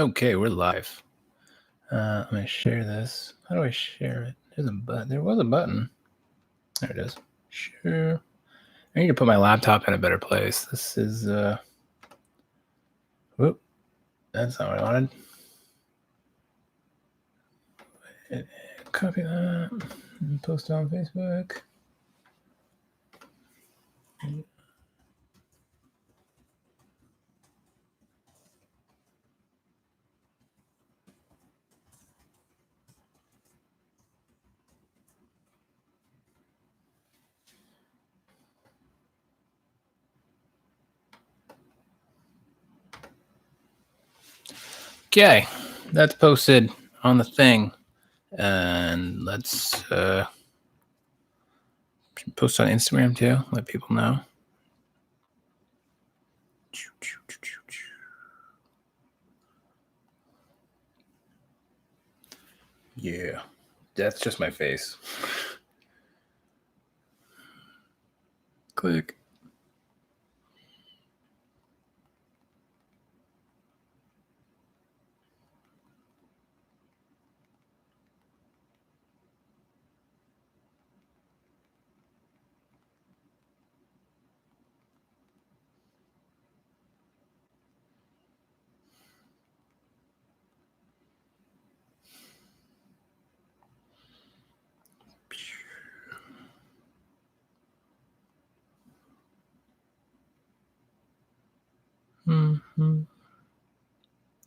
Okay, we're live. I'm going to share this. How do I share it? There's a button. There was a button. There it is. Sure. I need to put my laptop in a better place. This is, whoop. That's not what I wanted. Copy that and post it on Facebook. Okay, that's posted on the thing. And let's post on Instagram too. Let people know. Yeah, that's just my face. Click.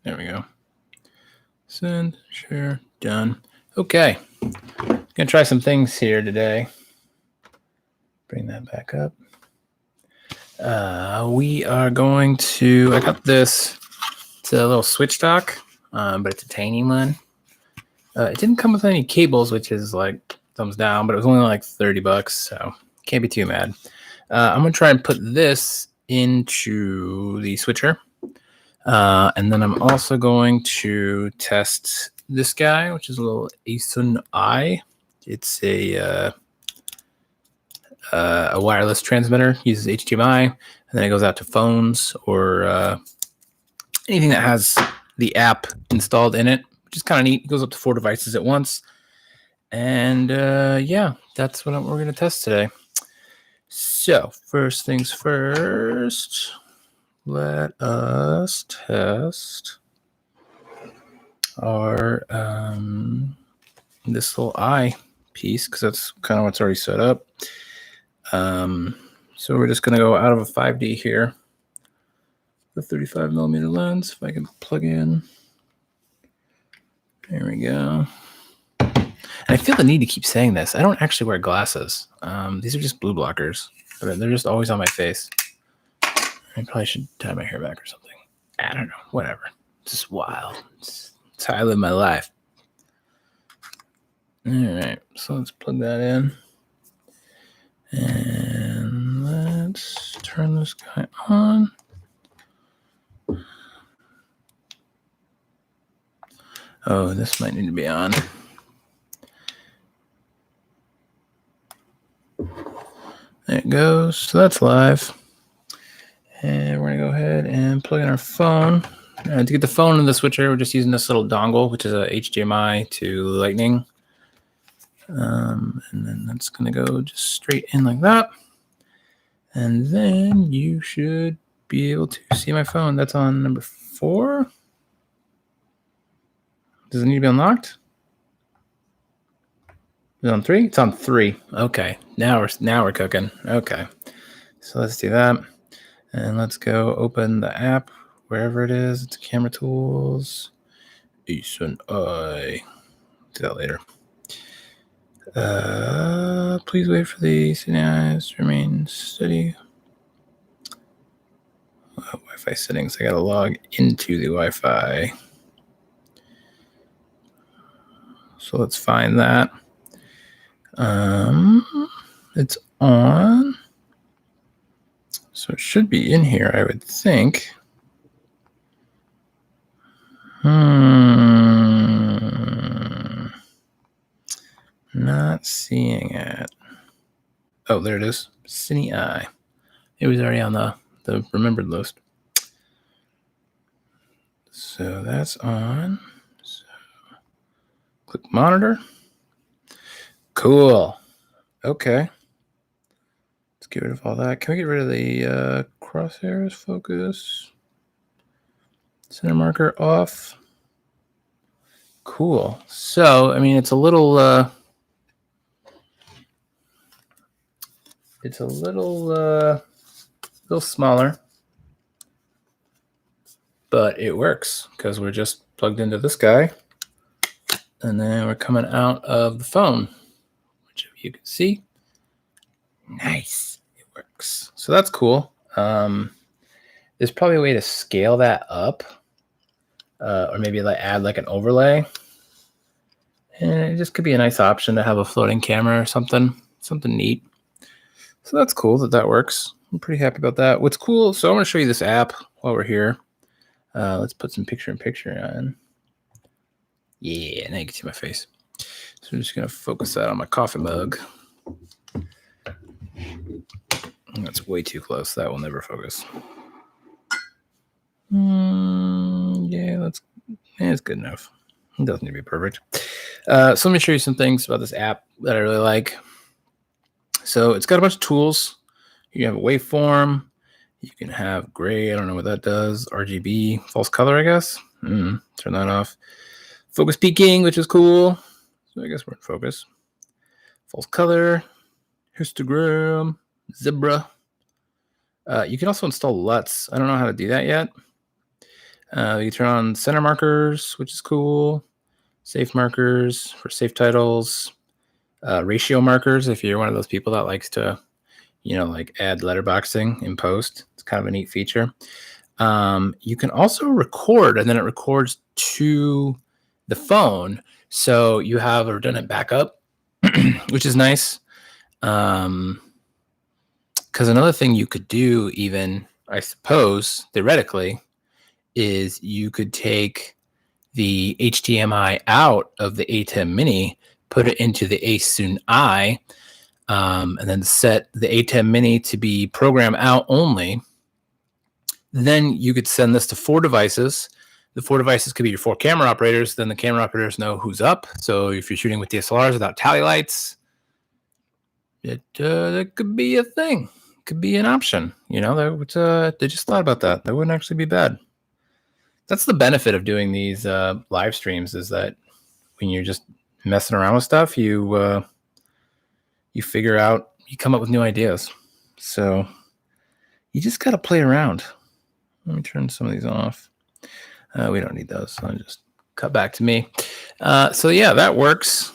There we go. Send, share, done. Okay. Gonna try some things here today. Bring that back up. We are going to, I got this, it's a little switch dock, but it's a tiny one. It didn't come with any cables, which is like thumbs down, but it was only like $30, so can't be too mad. I'm gonna try and put this into the switcher. And then I'm also going to test this guy, which is a little Atem Test. It's a wireless transmitter, uses HDMI, and then it goes out to phones or anything that has the app installed in it, which is kind of neat. It goes up to 4 devices at once. And yeah, that's what we're going to test today. So first things first, let us test our this little eye piece, because that's kind of what's already set up. So we're just going to go out of a 5D here, the 35 millimeter lens. If I can plug in, there we go. And I feel the need to keep saying this. I don't actually wear glasses. These are just blue blockers, but they're just always on my face. I probably should tie my hair back or something. I don't know. Whatever. It's just wild. It's how I live my life. All right. So let's plug that in. And let's turn this guy on. Oh, this might need to be on. There it goes. So that's live. And we're going to go ahead and plug in our phone. To get the phone in the switcher, we're just using this little dongle, which is a HDMI to Lightning. And then that's going to go just straight in like that. And then you should be able to see my phone. That's on number 4. Does it need to be unlocked? Is it on 3? It's on 3. Okay. Now we're cooking. Okay. So let's do that. And let's go open the app wherever it is. It's camera tools. Atem Test. Do that later. Please wait for the eyes to remain steady. Wi-Fi settings. I gotta log into the Wi-Fi. So let's find that. It's on. So it should be in here, I would think. Not seeing it. Oh, there it is. Cine Eye. It was already on the remembered list. So that's on. So click monitor. Cool. Okay. Let's get rid of all that. Can we get rid of the crosshairs? Focus. Center marker off. Cool. So, I mean, it's a little smaller, but it works because we're just plugged into this guy, and then we're coming out of the phone, which you can see. Nice. It works. So that's cool. There's probably a way to scale that up, or maybe like add like an overlay. And it just could be a nice option to have a floating camera or something neat. So that's cool that works. I'm pretty happy about that. What's cool, so I'm going to show you this app while we're here. Let's put some picture-in-picture on. Yeah, now you can see my face. So I'm just going to focus that on my coffee mug. That's way too close. That will never focus. Yeah, it's good enough. It doesn't need to be perfect. So let me show you some things about this app that I really like. So it's got a bunch of tools. You can have a waveform. You can have gray. I don't know what that does. RGB, false color, I guess. Turn that off. Focus peaking, which is cool. So I guess we're in focus. False color, histogram, zebra. You can also install LUTs. I don't know how to do that yet. You turn on center markers, which is cool. Safe markers for safe titles. Ratio markers, if you're one of those people that likes to, like add letterboxing in post. It's kind of a neat feature. You can also record, and then it records to the phone. So you have a redundant backup, which is nice. Because another thing you could do, even, I suppose, theoretically, is you could take the HDMI out of the Atem Mini, put it into the Asun I, and then set the Atem Mini to be program out only. Then you could send this to 4 devices. The 4 devices could be your 4 camera operators. Then the camera operators know who's up. So if you're shooting with DSLRs without tally lights, that could be a thing. Could be an option. They just thought about that. That wouldn't actually be bad. That's the benefit of doing these live streams, is that when you're just messing around with stuff, you figure out, you come up with new ideas. So you just got to play around. Let me turn some of these off. We don't need those. So I'll just cut back to me. So yeah, that works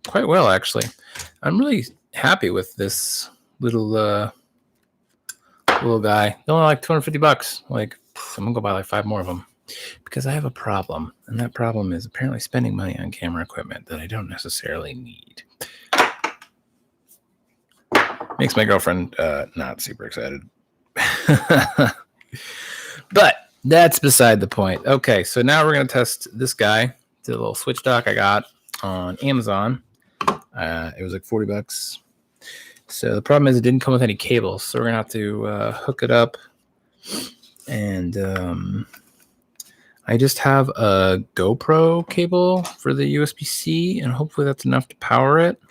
quite well, actually. I'm really happy with this little guy. They're only like $250. Like, I'm gonna go buy like 5 more of them, because I have a problem, and that problem is apparently spending money on camera equipment that I don't necessarily need. Makes my girlfriend not super excited. But that's beside the point. Okay, so now we're going to test this guy. It's a little switch dock I got on Amazon. It was like $40. So the problem is it didn't come with any cables, so we're going to have to hook it up. And I just have a GoPro cable for the USB-C, and hopefully that's enough to power it.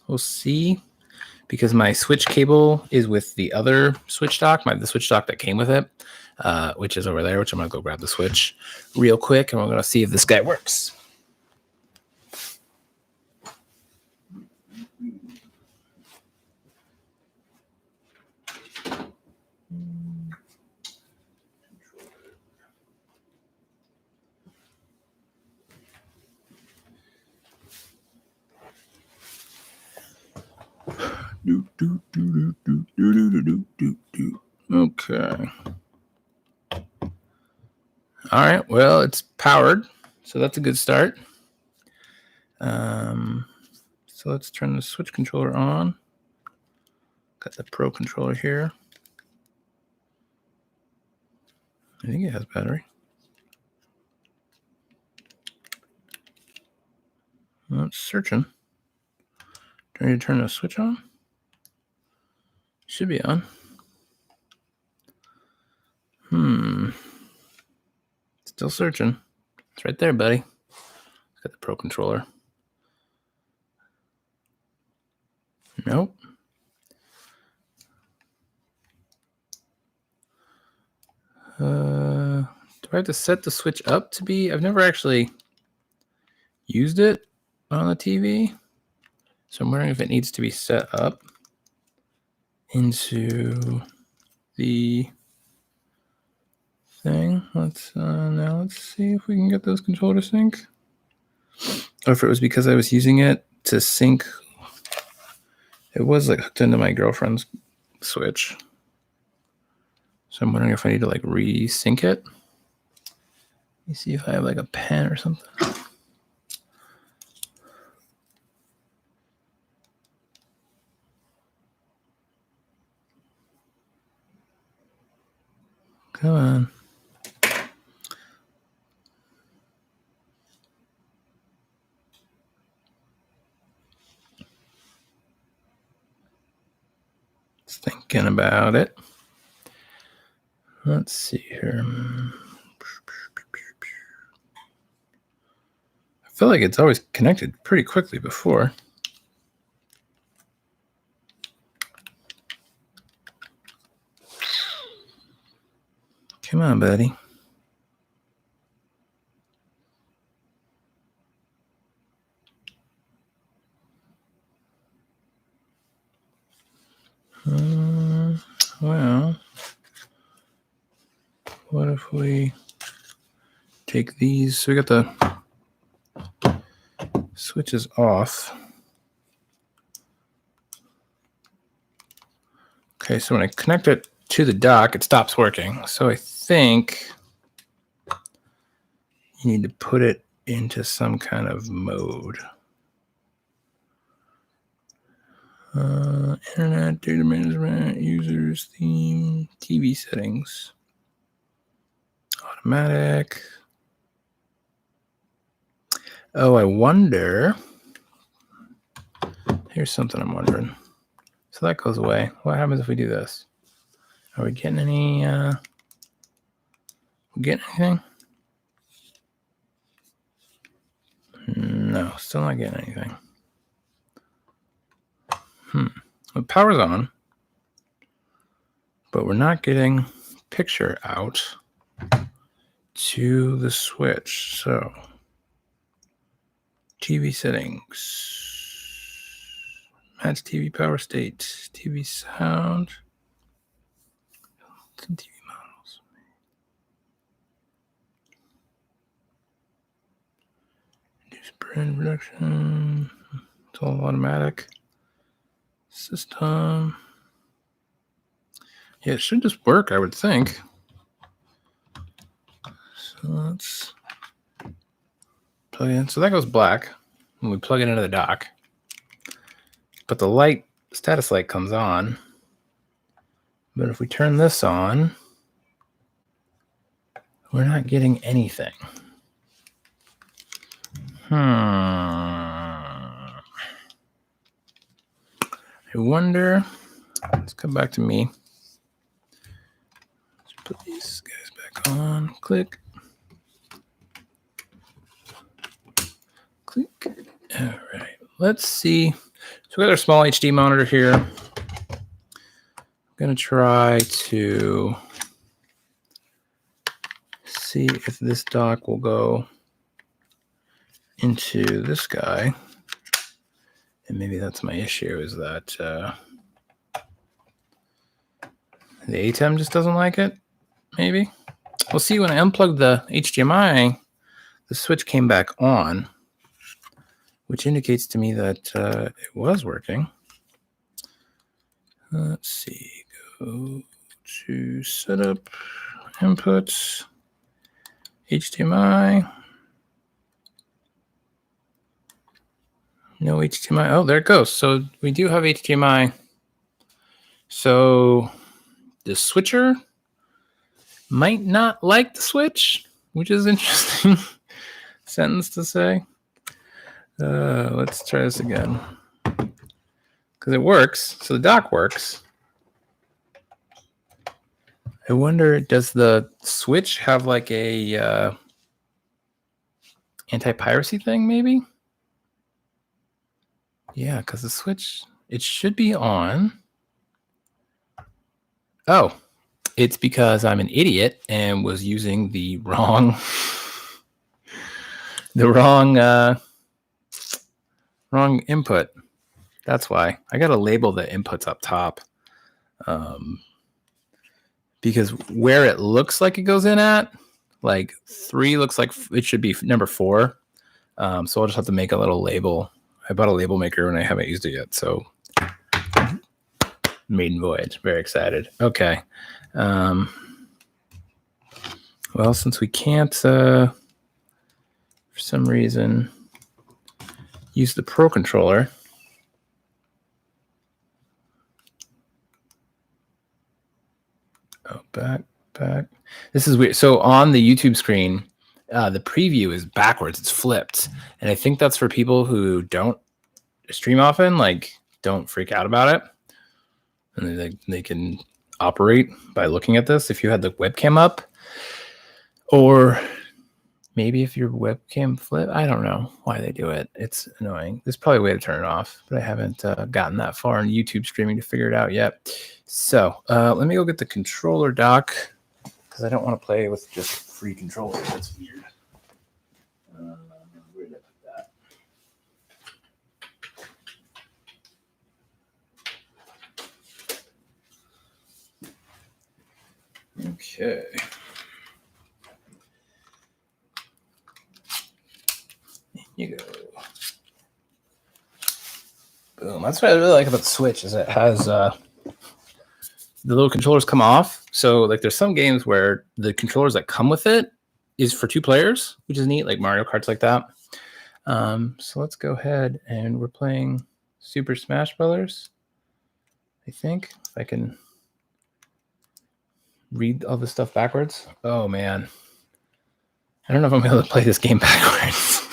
We'll see, because my switch cable is with the other switch dock, the switch dock that came with it, which is over there, which I'm going to go grab the switch real quick, and we're going to see if this guy works. Okay. All right. Well, it's powered, so that's a good start. So let's turn the switch controller on. Got the Pro controller here. I think it has battery. Well, it's searching. Do I need to turn the switch on? Should be on. Still searching. It's right there, buddy. Got the Pro Controller. Nope. Do I have to set the switch up to be? I've never actually used it on the TV. So I'm wondering if it needs to be set up into the thing. Now let's see if we can get those controller to sync. Or if it was because I was using it to sync. It was like hooked into my girlfriend's Switch. So I'm wondering if I need to like resync it. Let me see if I have like a pen or something. Come on. Just thinking about it. Let's see here. I feel like it's always connected pretty quickly before. Come on, buddy. Well, what if we take these? So we got the switches off. Okay, so when I connect it to the dock, it stops working. So I think you need to put it into some kind of mode. Internet, data management, users, theme, TV settings, automatic. Oh, I wonder. Here's something I'm wondering. So that goes away. What happens if we do this? Are we getting any? We getting anything? No, still not getting anything. The power's on, but we're not getting picture out to the switch. So TV settings, match TV power state, TV sound, some TV models. Reduce brand reduction. It's all automatic. System. Yeah, it should just work, I would think. So let's plug it in. So that goes black when we plug it into the dock. But the light, status light comes on. But if we turn this on, we're not getting anything. I wonder, let's come back to me. Let's put these guys back on. Click. Click. All right. Let's see. So we got our small HD monitor here. I'm going to try to see if this dock will go into this guy. And maybe that's my issue, is that the Atem just doesn't like it, maybe. We'll see. When I unplugged the HDMI, the switch came back on, which indicates to me that it was working. Let's see. Go to setup, inputs, HDMI. No HDMI. Oh, there it goes. So we do have HDMI. So the switcher might not like the switch, which is an interesting sentence to say. Let's try this again. Because it works. So the dock works. I wonder, does the switch have like a anti-piracy thing, maybe? Yeah, because the switch, it should be on. Oh, it's because I'm an idiot and was using the wrong wrong input. That's why. I got to label the inputs up top. Because where it looks like it goes in at, like 3 looks like it should be number 4. So I'll just have to make a little label. I bought a label maker and I haven't used it yet. So maiden voyage. Very excited. Okay. Well, since we can't, for some reason, use the Pro controller. Oh, back. This is weird. So on the YouTube screen, the preview is backwards. It's flipped. And I think that's for people who don't stream often, like don't freak out about it. And they can operate by looking at this if you had the webcam up. Or maybe if your webcam flip, I don't know why they do it. It's annoying. There's probably a way to turn it off, but I haven't gotten that far in YouTube streaming to figure it out yet. So let me go get the controller dock because I don't want to play with just free controllers. That's weird. Where did I put that? Okay. You go. Boom. That's what I really like about the Switch is it has the little controllers come off. So like there's some games where the controllers that come with it is for 2 players, which is neat, like Mario Karts like that. So let's go ahead and we're playing Super Smash Brothers. I think if I can read all this stuff backwards. Oh man. I don't know if I'm able to play this game backwards.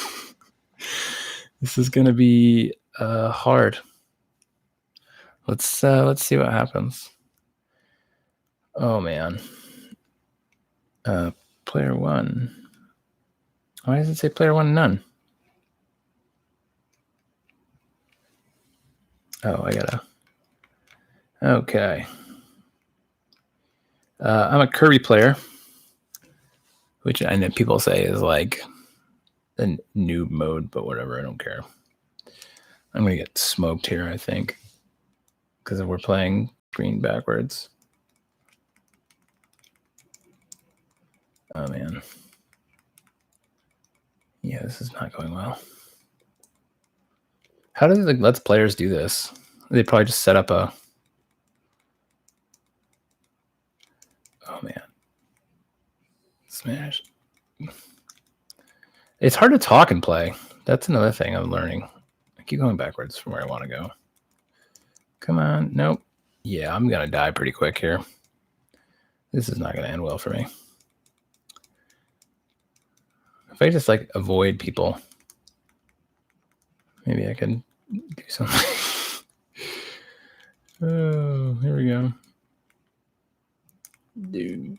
This is going to be hard. Let's see what happens. Oh man. Player 1. Why does it say player 1 none? Oh, I gotta. Okay. I'm a Kirby player, which I know people say is like the noob mode, but whatever, I don't care. I'm gonna get smoked here, I think, because we're playing screen backwards. Oh man. Yeah, this is not going well. How do the Let's Players do this? They probably just set up a... Oh man. Smash. It's hard to talk and play. That's another thing I'm learning. I keep going backwards from where I want to go. Come on. Nope. Yeah, I'm going to die pretty quick here. This is not going to end well for me. If I just like avoid people, maybe I can do something. Oh, here we go. Dude.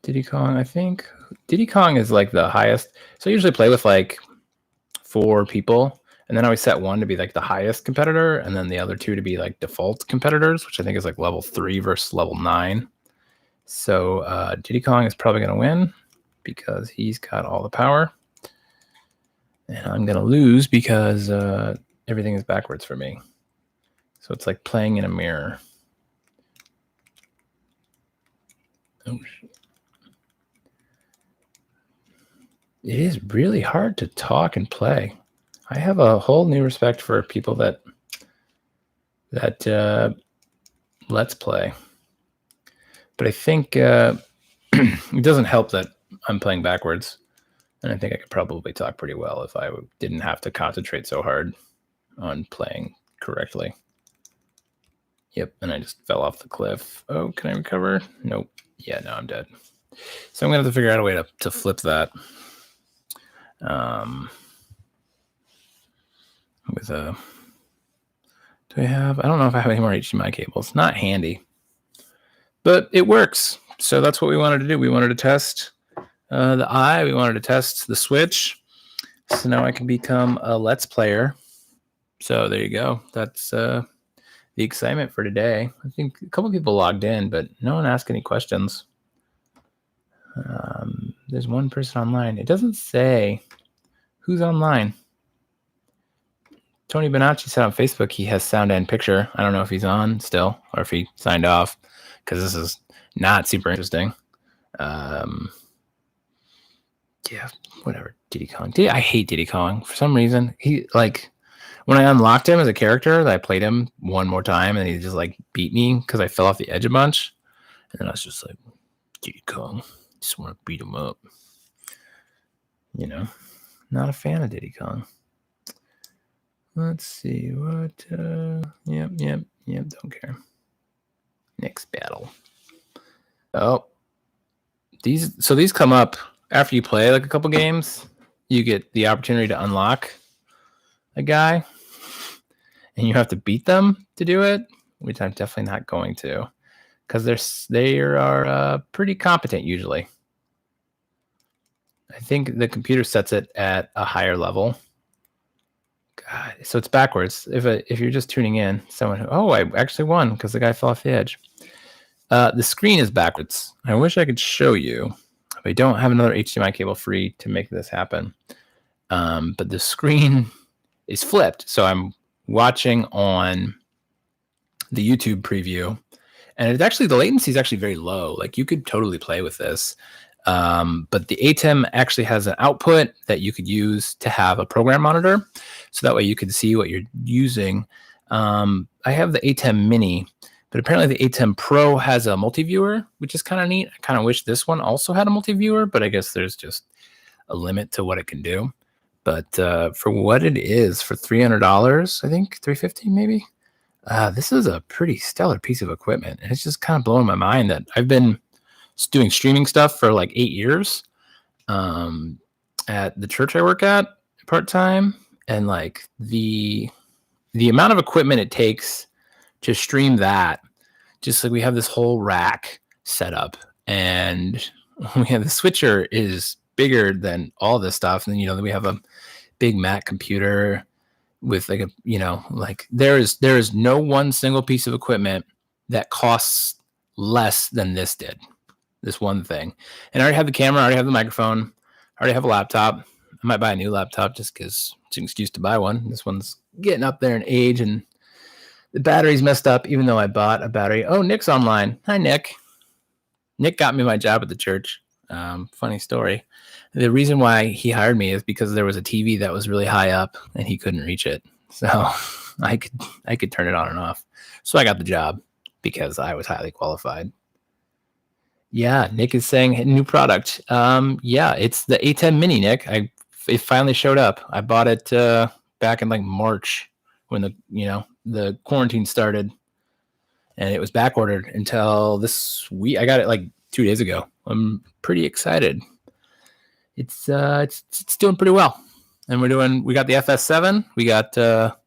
Diddy Kong, I think. Diddy Kong is like the highest. So I usually play with like 4 people. And then I always set 1 to be like the highest competitor. And then the other 2 to be like default competitors, which I think is like level 3 versus level 9. So Diddy Kong is probably going to win because he's got all the power. And I'm going to lose because everything is backwards for me. So it's like playing in a mirror. Oh, shit. It is really hard to talk and play. I have a whole new respect for people that let's play. But I think it doesn't help that I'm playing backwards. And I think I could probably talk pretty well if I didn't have to concentrate so hard on playing correctly. Yep, and I just fell off the cliff. Oh, can I recover? Nope. Yeah, no, I'm dead. So I'm going to have to figure out a way to flip that. With a... Do I have... I don't know if I have any more HDMI cables. Not handy. But it works. So that's what we wanted to do. We wanted to test The eye, we wanted to test the Switch. So now I can become a Let's Player. So there you go. That's the excitement for today. I think a couple people logged in, but no one asked any questions. There's one person online. It doesn't say who's online. Tony Bonacci said on Facebook he has sound and picture. I don't know if he's on still or if he signed off, because this is not super interesting. Yeah, whatever. Diddy Kong. I hate Diddy Kong for some reason. He like when I unlocked him as a character, I played him one more time and he just like beat me because I fell off the edge a bunch. And then I was just like, Diddy Kong, just want to beat him up. You know, not a fan of Diddy Kong. Let's see what. Yep. Don't care. Next battle. Oh, these come up after you play like a couple games. You get the opportunity to unlock a guy, and you have to beat them to do it, which I'm definitely not going to, because they are pretty competent usually. I think the computer sets it at a higher level. God, so it's backwards. If you're just tuning in, I actually won because the guy fell off the edge. The screen is backwards. I wish I could show you. I don't have another HDMI cable free to make this happen. But the screen is flipped. So I'm watching on the YouTube preview, and the latency is actually very low. Like you could totally play with this. But the Atem actually has an output that you could use to have a program monitor. So that way you can see what you're using. I have the Atem Mini, but apparently the Atem Pro has a multi-viewer, which is kind of neat. I kind of wish this one also had a multi-viewer, but I guess there's just a limit to what it can do. But for what it is, for $300, I think $350 maybe, this is a pretty stellar piece of equipment. And it's just kind of blowing my mind that I've been doing streaming stuff for like 8 years at the church I work at part-time, and like the amount of equipment it takes to stream that, just like we have this whole rack set up, and we have the switcher is bigger than all this stuff, and then we have a big Mac computer with like there is no one single piece of equipment that costs less than this did. This one thing. And I already have the camera, I already have the microphone, I already have a laptop. I might buy a new laptop just because it's an excuse to buy one. This one's getting up there in age and the battery's messed up, even though I bought a battery. Oh, Nick's online. Hi, Nick. Nick got me my job at the church. Funny story. The reason why he hired me is because there was a TV that was really high up and he couldn't reach it. So I could turn it on and off. So I got the job because I was highly qualified. Yeah, Nick is saying new product. Yeah, it's the Atem Mini, Nick. It finally showed up. I bought it back in like March when the quarantine started, and it was back ordered until this week. I got it like 2 days ago. I'm pretty excited. It's doing pretty well, and we got the FS7. We got a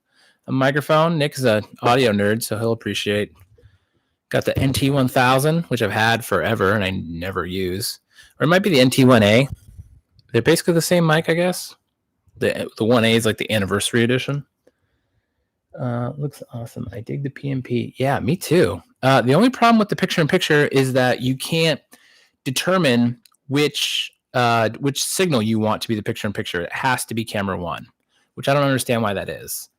microphone. Nick's an audio nerd, so he'll appreciate. Got the NT1000, which I've had forever and I never use. Or it might be the NT1A. They're basically the same mic, I guess. The 1A is like the anniversary edition. Looks awesome. I dig the PMP. Yeah, me too. The only problem with the picture-in-picture is that you can't determine which signal you want to be the picture-in-picture. It has to be camera one, which I don't understand why that is.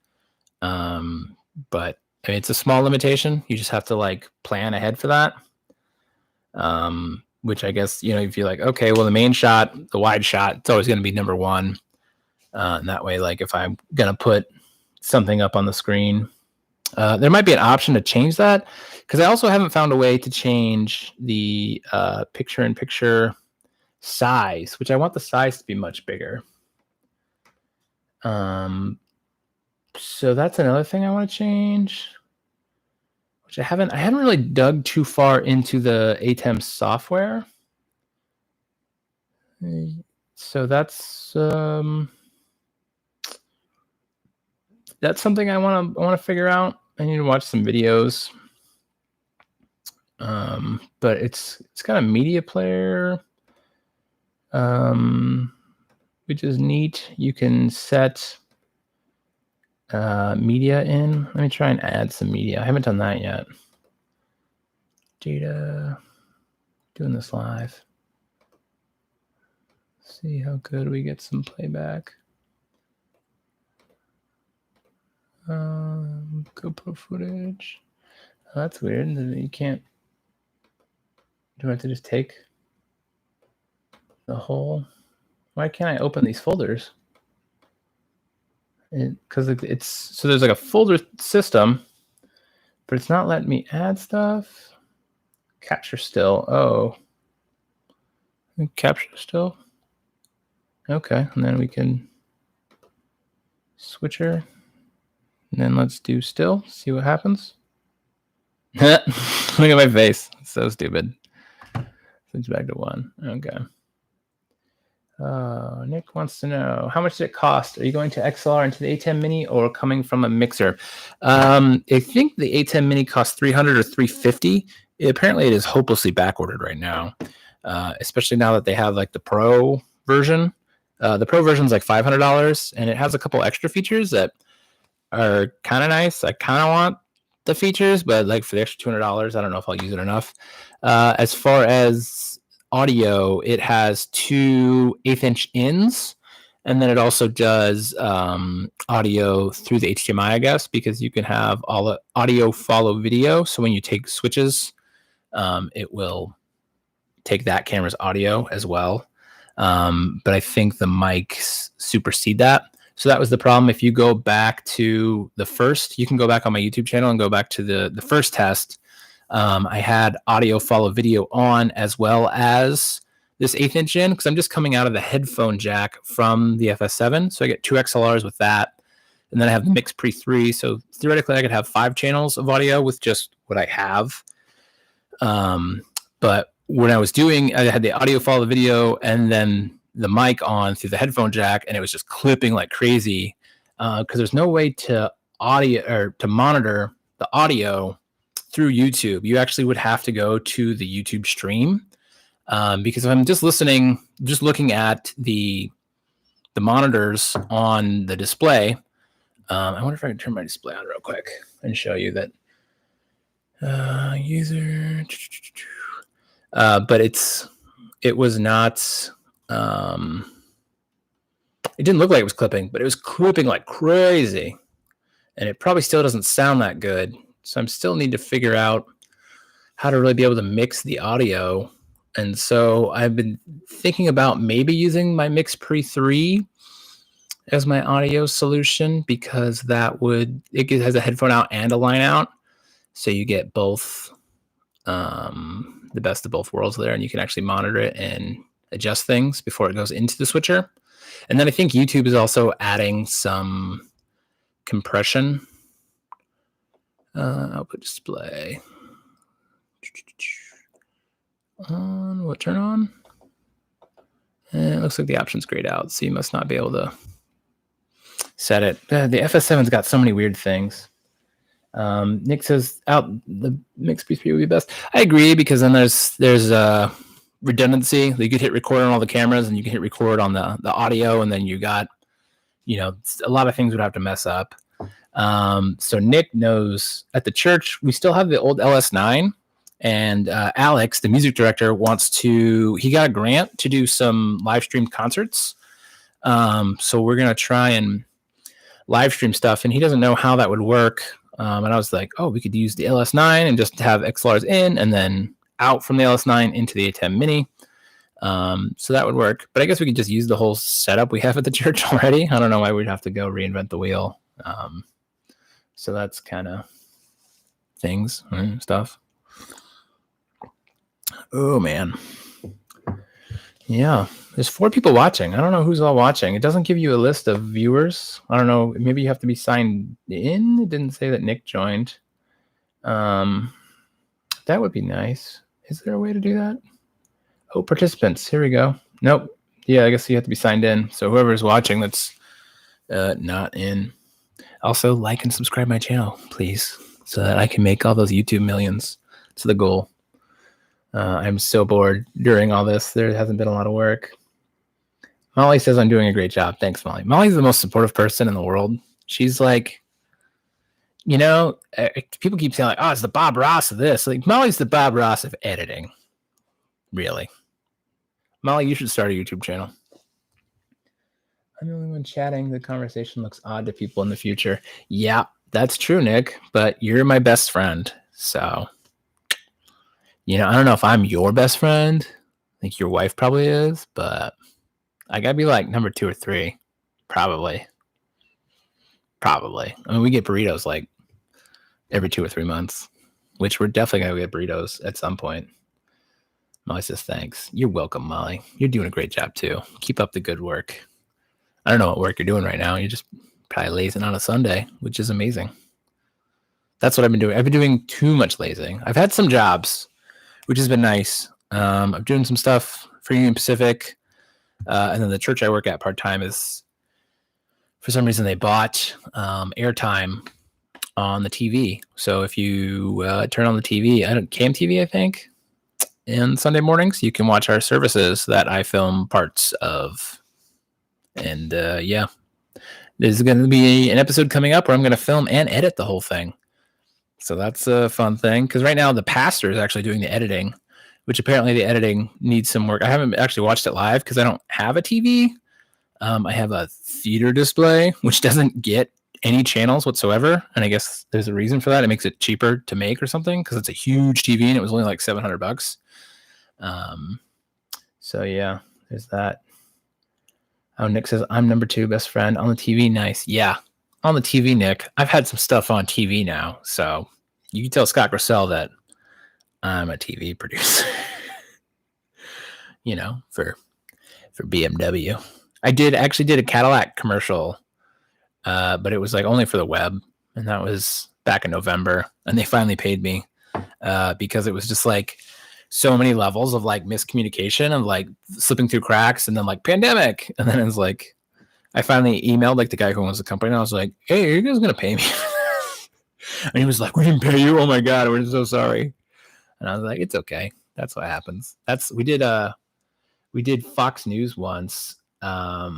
But I mean, it's a small limitation. You just have to like plan ahead for that. Which I guess, if you're like, okay, well, the main shot, the wide shot, it's always going to be number one. And that way, like if I'm going to put something up on the screen, there might be an option to change that, because I also haven't found a way to change the picture-in-picture size, which I want the size to be much bigger. So that's another thing I want to change, which I hadn't really dug too far into the Atem software. So that's something I want to figure out. I need to watch some videos. But it's got a media player. which is neat. You can set media in. Let me try and add some media. I haven't done that yet. Data, doing this live. See how good we get some playback. GoPro footage. Oh, that's weird. You can't. Do I have to just take the whole? Why can't I open these folders? Because it's so there's like a folder system, but it's not letting me add stuff. Capture still. Oh, capture still. Okay, and then we can switcher. And then let's do still, see what happens. Look at my face. It's so stupid. Switch back to 1. Okay. Nick wants to know, how much did it cost? Are you going to XLR into the Atem Mini or coming from a mixer? I think the Atem Mini costs $300 or $350. Apparently it is hopelessly backordered right now, especially now that they have like the Pro version. The Pro version is like $500, and it has a couple extra features that are kind of nice. I kind of want the features, but like for the extra $200, I don't know if I'll use it enough. As far as audio, it has 2 1/8-inch ins, and then it also does audio through the HDMI, I guess, because you can have all the audio follow video. So when you take switches, it will take that camera's audio as well. But I think the mics supersede that. So that was the problem. If you go back to the first, you can go back on my YouTube channel and go back to the first test. I had audio follow video on as well as this 1/8-inch in, because I'm just coming out of the headphone jack from the FS7. So I get 2 XLRs with that. And then I have the Mix Pre 3. So theoretically, I could have 5 channels of audio with just what I have. But when I was doing, I had the audio follow video and then the mic on through the headphone jack, and it was just clipping like crazy because there's no way to audio or to monitor the audio through YouTube. You actually would have to go to the YouTube stream because if I'm just looking at the monitors on the display. I wonder if I can turn my display on real quick and show you that user. But it was not. It didn't look like it was clipping, but it was clipping like crazy, and it probably still doesn't sound that good. So I'm still need to figure out how to really be able to mix the audio. And so I've been thinking about maybe using my Mix Pre 3 as my audio solution, because it has a headphone out and a line out. So you get both, the best of both worlds there, and you can actually monitor it and adjust things before it goes into the switcher. And then I think YouTube is also adding some compression. Output display. On what, turn on? And it looks like the option's grayed out, so you must not be able to set it. The FS7's got so many weird things. Nick says the Mix P3 would be best. I agree, because then there's redundancy. You could hit record on all the cameras, and you can hit record on the audio, and then you got, a lot of things would have to mess up. So Nick knows at the church we still have the old LS9, and Alex, the music director, he got a grant to do some live stream concerts. So we're gonna try and live stream stuff, and he doesn't know how that would work. And I was like, we could use the LS9 and just have XLRs in and then out from the LS9 into the Atem Mini. So that would work. But I guess we could just use the whole setup we have at the church already. I don't know why we'd have to go reinvent the wheel. So that's kind of things and stuff. Oh, man. Yeah, there's 4 people watching. I don't know who's all watching. It doesn't give you a list of viewers. I don't know. Maybe you have to be signed in. It didn't say that Nick joined. That would be nice. Is there a way to do that? Oh, participants. Here we go. Nope. Yeah, I guess you have to be signed in. So whoever's watching that's not in. Also, like and subscribe my channel, please, so that I can make all those YouTube millions. It's the goal. I'm so bored during all this. There hasn't been a lot of work. Molly says I'm doing a great job. Thanks, Molly. Molly's the most supportive person in the world. She's like, people keep saying like, oh, it's the Bob Ross of this. Like, Molly's the Bob Ross of editing. Really. Molly, you should start a YouTube channel. I'm the only one chatting. The conversation looks odd to people in the future. Yeah, that's true, Nick, but you're my best friend. So, I don't know if I'm your best friend. I think your wife probably is, but I gotta be like number 2 or 3. Probably. I mean, we get burritos like every 2 or 3 months, which we're definitely gonna get burritos at some point. Molly says, thanks. You're welcome, Molly. You're doing a great job too. Keep up the good work. I don't know what work you're doing right now. You're just probably lazing on a Sunday, which is amazing. That's what I've been doing. I've been doing too much lazing. I've had some jobs, which has been nice. I'm doing some stuff for Union Pacific. And then the church I work at part-time is, for some reason, they bought airtime on the TV. So if you turn on the TV, Cam TV, I think, and Sunday mornings, you can watch our services that I film parts of. And yeah, there's going to be an episode coming up where I'm going to film and edit the whole thing. So that's a fun thing, because right now the pastor is actually doing the editing, which apparently the editing needs some work. I haven't actually watched it live because I don't have a TV. I have a theater display, which doesn't get any channels whatsoever. And I guess there's a reason for that. It makes it cheaper to make or something, because it's a huge TV and it was only like $700. So yeah, there's that. Oh, Nick says, I'm number 2 best friend on the TV. Nice. Yeah, on the TV, Nick. I've had some stuff on TV now. So you can tell Scott Grissell that I'm a TV producer, for BMW. I actually did a Cadillac commercial, but it was like only for the web. And that was back in November. And they finally paid me because it was just like so many levels of like miscommunication and like slipping through cracks, and then like pandemic. And then it was like, I finally emailed like the guy who owns the company, and I was like, hey, are you guys going to pay me? And he was like, we didn't pay you. Oh my God, we're so sorry. And I was like, it's okay. That's what happens. We did Fox News once. I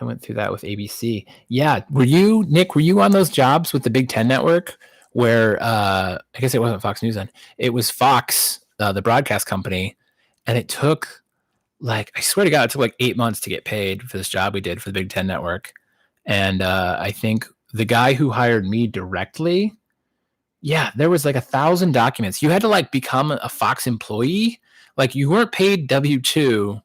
went through that with ABC. Yeah. Nick, were you on those jobs with the Big Ten Network where, I guess it wasn't Fox News then. It was Fox, the broadcast company. And it took I swear to God, it took like 8 months to get paid for this job we did for the Big Ten Network. And I think the guy who hired me directly, yeah, there was like 1,000 documents. You had to like become a Fox employee. Like you weren't paid W-2.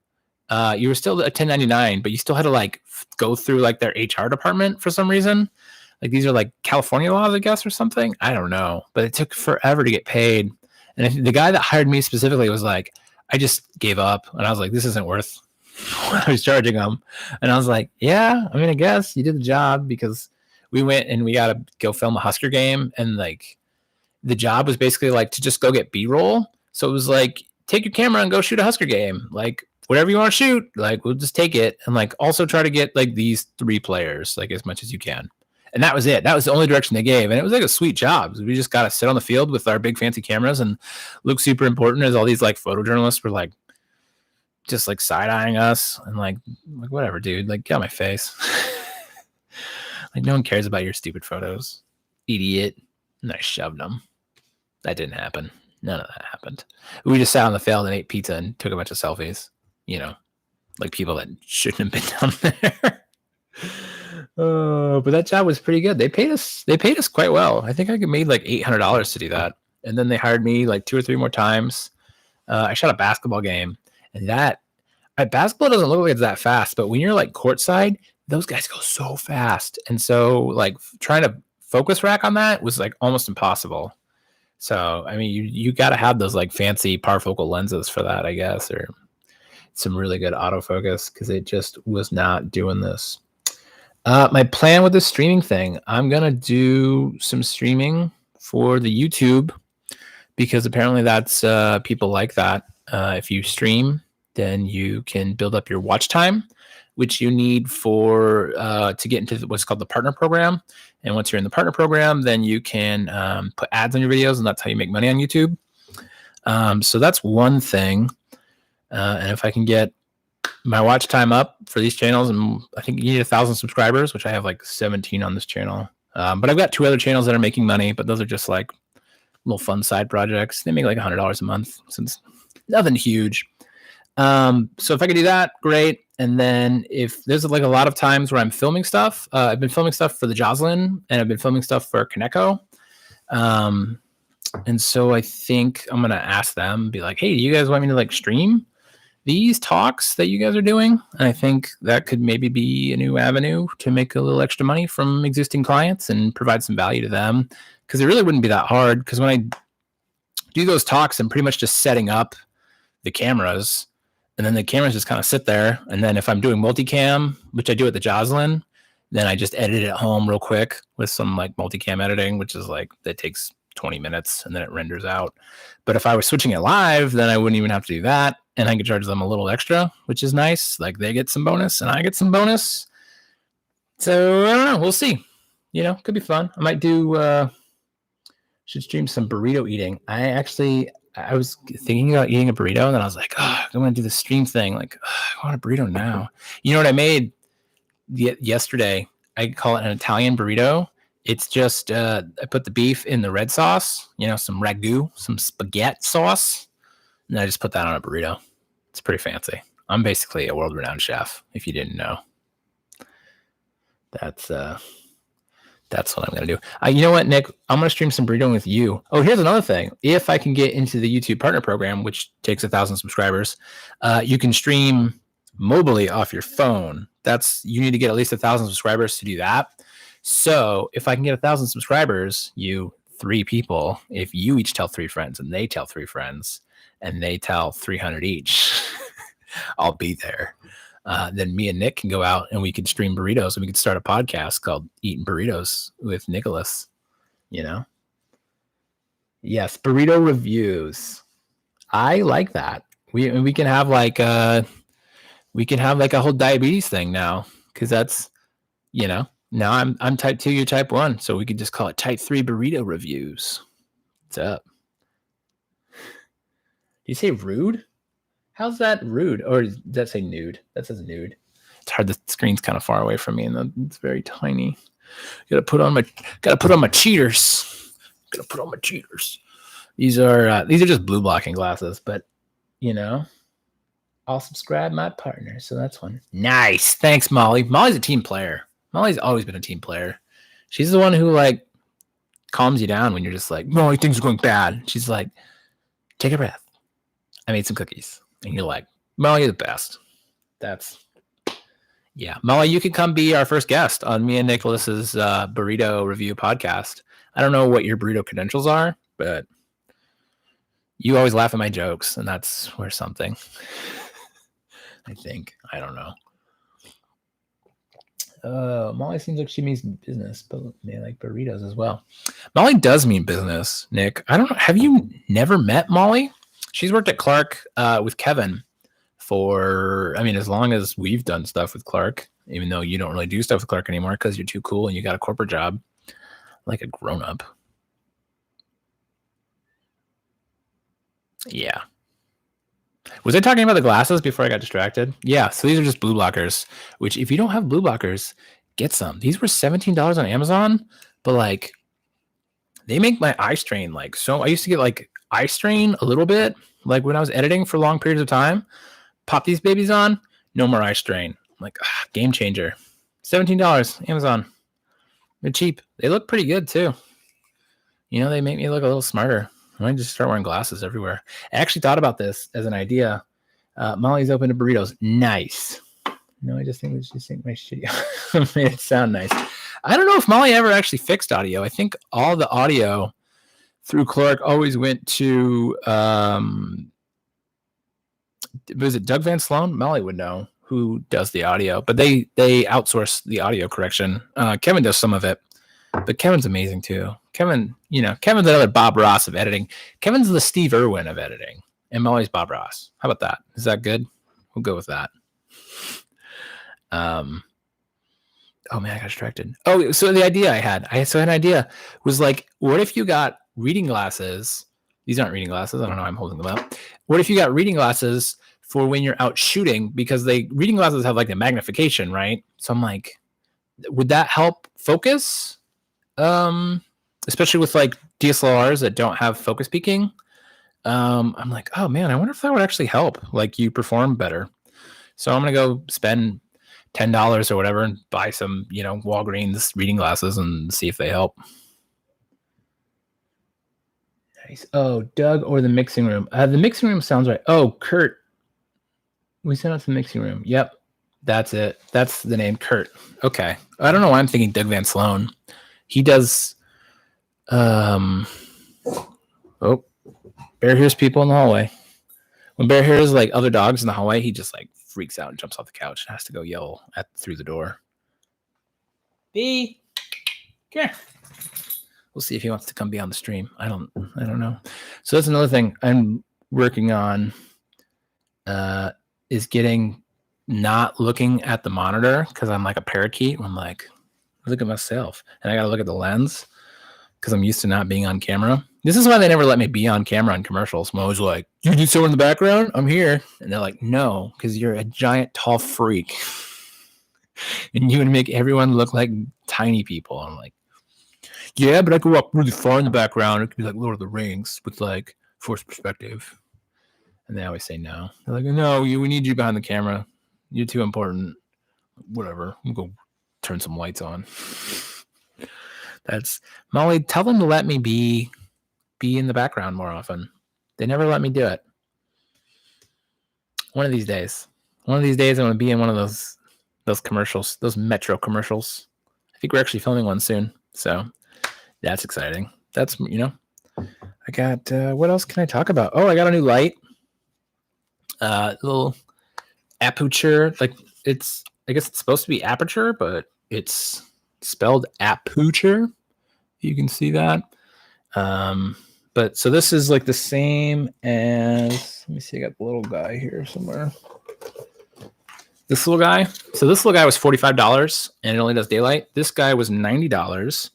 You were still a 1099, but you still had to like go through like their HR department for some reason. Like these are like California laws, I guess, or something. I don't know, but it took forever to get paid. And the guy that hired me specifically was like, I just gave up. And I was like, this isn't worth what I was charging him. And I was like, yeah, I mean, I guess you did the job, because we went and we got to go film a Husker game. And like the job was basically like to just go get B-roll. So it was like, take your camera and go shoot a Husker game. Like whatever you want to shoot, like we'll just take it. And like also try to get like these 3 players, like as much as you can. And that was it. That was the only direction they gave. And it was like a sweet job. We just got to sit on the field with our big fancy cameras and look super important as all these like photojournalists were like, just like side-eyeing us and like whatever, dude, like get on my face. Like no one cares about your stupid photos, idiot. And I shoved them. That didn't happen. None of that happened. We just sat on the field and ate pizza and took a bunch of selfies, like people that shouldn't have been down there. But that job was pretty good. They paid us quite well. I think I made like $800 to do that. And then they hired me like 2 or 3 more times. I shot a basketball game, and basketball doesn't look like it's that fast, but when you're like courtside, those guys go so fast. And so like trying to focus rack on that was like almost impossible. So, I mean, you got to have those like fancy parfocal lenses for that, I guess, or some really good autofocus, because it just was not doing this. My plan with the streaming thing, I'm going to do some streaming for the YouTube, because apparently that's people like that. If you stream, then you can build up your watch time, which you need for to get into what's called the partner program. And once you're in the partner program, then you can put ads on your videos, and that's how you make money on YouTube. So that's one thing. And if I can get my watch time up for these channels, and I think you need 1,000 subscribers, which I have like 17 on this channel. But I've got 2 other channels that are making money, but those are just like little fun side projects. They make like $100 a month, since nothing huge. So if I could do that, great. And then if there's like a lot of times where I'm filming stuff, I've been filming stuff for the Jocelyn, and I've been filming stuff for Kaneko. And so I think I'm gonna ask them, be like, hey, do you guys want me to like stream these talks that you guys are doing? And I think that could maybe be a new avenue to make a little extra money from existing clients and provide some value to them, because it really wouldn't be that hard. Because when I do those talks, I'm pretty much just setting up the cameras, and then the cameras just kind of sit there. And then if I'm doing multicam, which I do at the Jocelyn, then I just edit it at home real quick with some like multicam editing, which is like, that takes 20 minutes and then it renders out. But if I was switching it live, then I wouldn't even have to do that. And I could charge them a little extra, which is nice. Like they get some bonus and I get some bonus. So I don't know. We'll see. You know, could be fun. I might do, should stream some burrito eating. I was thinking about eating a burrito, and then I was like, oh, I want to do the stream thing. Like, I want a burrito now. You know what I made yesterday? I call it an Italian burrito. It's just, I put the beef in the red sauce, you know, some ragu, some spaghetti sauce, and I just put that on a burrito. It's pretty fancy. I'm basically a world-renowned chef, if you didn't know. That's what I'm going to do. You know what, Nick? I'm going to stream some burrito with you. Oh, here's another thing. If I can get into the YouTube Partner Program, which takes 1,000 subscribers, you can stream mobily off your phone. You need to get at least 1,000 subscribers to do that. So if I can get 1,000 subscribers, you 3 people, if you each tell 3 friends and they tell 3 friends and they tell 300 each, I'll be there. Then me and Nick can go out and we can stream burritos, and we can start a podcast called Eating Burritos with Nicholas, you know? Yes, burrito reviews. I like that. We can have like a whole diabetes thing now, because that's, you know, now I'm type 2, you're type 1, so we could just call it type 3 burrito reviews. What's up? Did you say rude? How's that rude? Or does that say nude? That says nude. It's hard. The screen's kind of far away from me, and it's very tiny. Gotta put on my cheaters. Gotta put on my cheaters. These are just blue blocking glasses, but you know, I'll subscribe my partner, so that's one. Nice. Thanks, Molly. Molly's a team player. Molly's always been a team player. She's the one who like calms you down when you're just like, Molly, things are going bad. She's like, take a breath. I made some cookies. And you're like, Molly, you're the best. Yeah. Molly, you can come be our first guest on me and Nicholas's burrito review podcast. I don't know what your burrito credentials are, but you always laugh at my jokes, and that's worth something. I think. I don't know. Molly seems like she means business, but they like burritos as well. Molly does mean business, Nick. Have you never met Molly? She's worked at Clark with Kevin for, as long as we've done stuff with Clark, even though you don't really do stuff with Clark anymore because you're too cool and you got a corporate job like a grown-up. Yeah. Was I talking about the glasses before I got distracted? Yeah, so these are just blue blockers, which if you don't have blue blockers, get some. These were $17 on Amazon, but like they make my eye strain like so. I used to get like eye strain a little bit, like when I was editing for long periods of time. Pop these babies on, no more eye strain. I'm like, game changer. $17 Amazon. They're cheap. They look pretty good too. You know, they make me look a little smarter. I might just start wearing glasses everywhere. I actually thought about this as an idea. Molly's open to burritos. Nice. No, I just think we should sync my shitty. Made it sound nice. I don't know if Molly ever actually fixed audio. I think all the audio through Clark always went to, was it Doug Van Sloan? Molly would know who does the audio, but they outsource the audio correction. Kevin does some of it, but Kevin's amazing too. Kevin's another Bob Ross of editing. Kevin's the Steve Irwin of editing, and Molly's Bob Ross. How about that? Is that good? We'll go with that. Oh man, I got distracted. Oh, so the idea I had an idea was like, what if you got reading glasses? These aren't reading glasses. I don't know why I'm holding them up. What if you got reading glasses for when you're out shooting, because reading glasses have like the magnification, right? So I'm like, would that help focus? Especially with like DSLRs that don't have focus peaking. I'm like, oh man, I wonder if that would actually help, like you perform better. So I'm gonna go spend $10 or whatever and buy some, Walgreens reading glasses and see if they help. Nice. Oh, Doug or the mixing room. The mixing room sounds right. Oh, Kurt. We sent out to the mixing room. Yep. That's it. That's the name, Kurt. Okay. I don't know why I'm thinking Doug Van Sloan. He does Bear hears people in the hallway. When Bear hears like other dogs in the hallway, he just like freaks out and jumps off the couch and has to go yell through the door. B, come here. We'll see if he wants to come be on the stream. I don't know. So that's another thing I'm working on, is getting not looking at the monitor, because I'm like a parakeet. I'm like, look at myself, and I got to look at the lens because I'm used to not being on camera. This is why they never let me be on camera on commercials. I'm always like, you do someone in the background? I'm here. And they're like, no, because you're a giant, tall freak. And you would make everyone look like tiny people. I'm like, yeah, but I could walk really far in the background. It could be like Lord of the Rings with like forced perspective. And they always say no. They're like, no, we need you behind the camera. You're too important. Whatever. We'll go turn some lights on. That's Molly. Tell them to let me be in the background more often. They never let me do it. One of these days, I'm going to be in one of those commercials, those Metro commercials. I think we're actually filming one soon, so that's exciting. That's I got what else can I talk about? Oh, I got a new light. Little aperture, like I guess it's supposed to be aperture, but it's spelled aperture. You can see that. But so this is like the same as, let me see, I got the little guy here somewhere. This little guy. So this little guy was $45 and it only does daylight. This guy was $90.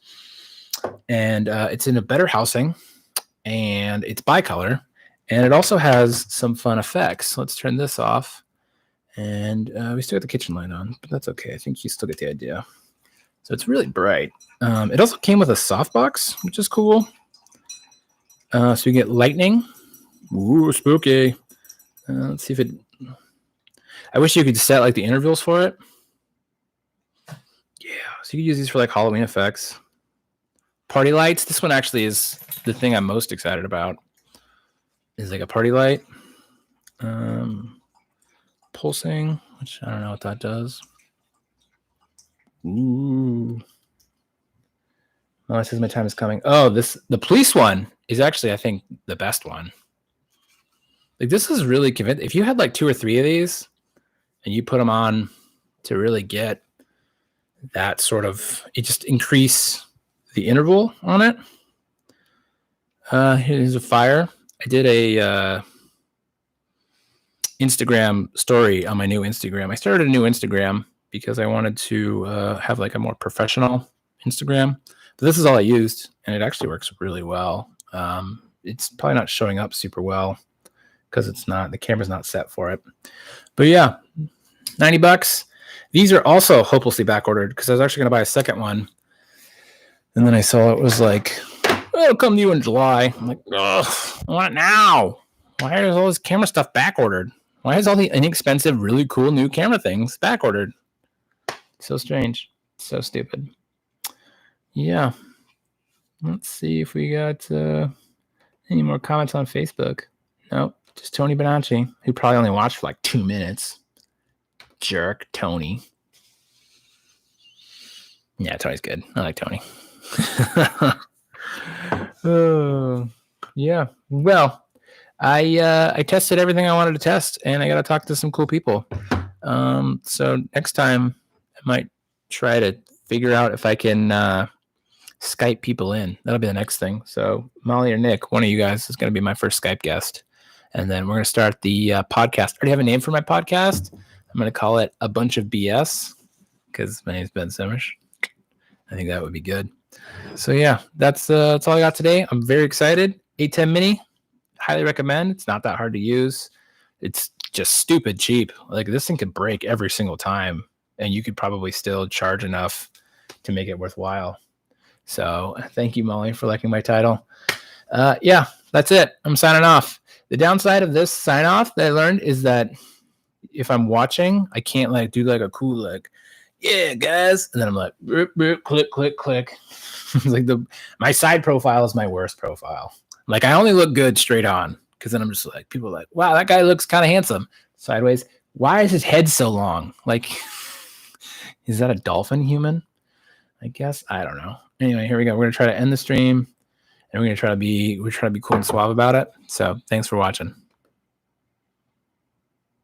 And it's in a better housing and it's bicolor. And it also has some fun effects. Let's turn this off. And we still got the kitchen light on, but that's okay. I think you still get the idea. So it's really bright. It also came with a softbox, which is cool. So you get lightning. Ooh, spooky. Let's see if it... I wish you could set like the intervals for it. Yeah, so you could use these for like Halloween effects. Party lights. This one actually is the thing I'm most excited about. Is like a party light. Pulsing, which I don't know what that does. Ooh. Oh, it says my time is coming. Oh, the police one is actually, I think, the best one. Like, this is really convincing. If you had like 2 or 3 of these and you put them on to really get that sort of, it just increase the interval on it. Here's a fire. I did a Instagram story on my new Instagram. I started a new Instagram because I wanted to have like a more professional Instagram. But this is all I used, and it actually works really well. It's probably not showing up super well because the camera's not set for it. But yeah, $90. These are also hopelessly back ordered because I was actually going to buy a second one. And then I saw it was like, well, it'll come to you in July. I'm like, ugh, I want it now. Why is all this camera stuff back ordered? Why is all the inexpensive, really cool new camera things back ordered? So strange. So stupid. Yeah. Let's see if we got any more comments on Facebook. Nope. Just Tony Bonacci, who probably only watched for like 2 minutes. Jerk, Tony. Yeah, Tony's good. I like Tony. Yeah. Well, I tested everything I wanted to test, and I got to talk to some cool people. So next time, I might try to figure out if I can Skype people in. That'll be the next thing. So Molly or Nick, one of you guys is going to be my first Skype guest. And then we're going to start the podcast. I already have a name for my podcast. I'm going to call it A Bunch of BS because my name is Ben Semish. I think that would be good. So yeah, that's all I got today. I'm very excited. Atem Mini, highly recommend. It's not that hard to use. It's just stupid cheap. Like this thing could break every single time, and you could probably still charge enough to make it worthwhile. So thank you, Molly, for liking my title. Yeah, that's it. I'm signing off. The downside of this sign off that I learned is that if I'm watching, I can't like do like a cool like, yeah, guys, and then I'm like, burp, burp, click, click, click. It's like my side profile is my worst profile. Like I only look good straight on because then I'm just like, people are like, wow, that guy looks kind of handsome. Sideways, why is his head so long? Like, is that a dolphin human? I guess I don't know. Anyway, here we go. We're gonna try to end the stream, and we're gonna try to be cool and suave about it. So thanks for watching.